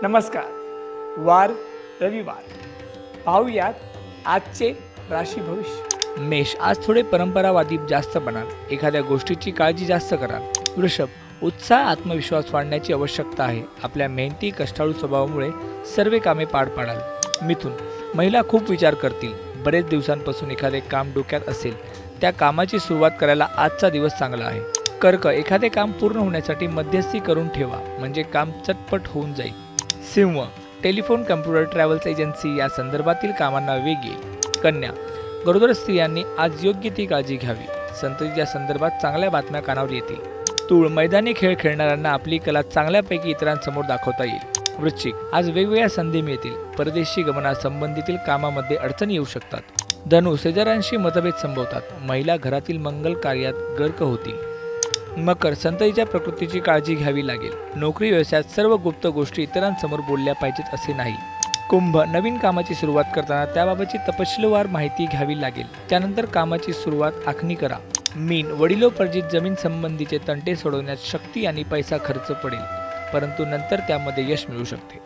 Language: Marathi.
नमस्कार। वार रविवार पाहूयात आजचे राशी भविष्य। मेष, आज थोडे परंपरावादी जास्त बनाल, एखाद्या गोष्टीची काळजी जास्त कराल। वृषभ, उत्साह आत्मविश्वास वाढण्याची आवश्यकता आहे। आपल्या मेहनती कष्टाळू स्वभावामुळे सर्व कामे पार पाडाल। मिथुन, महिला खूप विचार करतील, बरेच दिवसांपासून एखादे काम डोक्यात असेल, त्या कामाची सुरुवात करायला आजचा दिवस चांगला आहे। कर्क, एखादे काम पूर्ण होण्यासाठी मध्यस्थी करून ठेवा, म्हणजे काम चटपट होऊन जाईल। सिंह, टेलिफोन, कम्प्युटर, ट्रॅव्हल्स एजन्सी या संदर्भातील कामांना वेग येईल। कन्या, गरोदर स्त्रियांनी आज योग्य ती काळजी घ्यावी, संततीच्या संदर्भात चांगल्या बातम्या कानावर येतील। तूळ, मैदानी खेळ खेळणाऱ्यांना आपली कला चांगल्यापैकी इतरांसमोर दाखवता येईल। वृश्चिक, आज वेगवेगळ्या संधी मिळतील, परदेशी गमनासंबंधीतील कामामध्ये अडचणी येऊ शकतात। धनु, शेजाऱ्यांशी मतभेद संभवतात, महिला घरातील मंगल कार्यात गर्क होतील। मकर, संततीच्या प्रकृतीची काळजी घ्यावी लागेल, नोकरी व्यवसायात सर्व गुप्त गोष्टी इतरांसमोर बोलल्या पाहिजेत असे नाही। कुंभ, नवीन कामाची सुरुवात करताना त्याबाबतची तपशीलवार माहिती घ्यावी लागेल, त्यानंतर कामाची सुरुवात आखणी करा। मीन, वडिलोपार्जित जमीन संबंधीचे तंटे सोडवण्यात शक्ती आणि पैसा खर्च पडेल, परंतु नंतर त्यामध्ये यश मिळू शकते।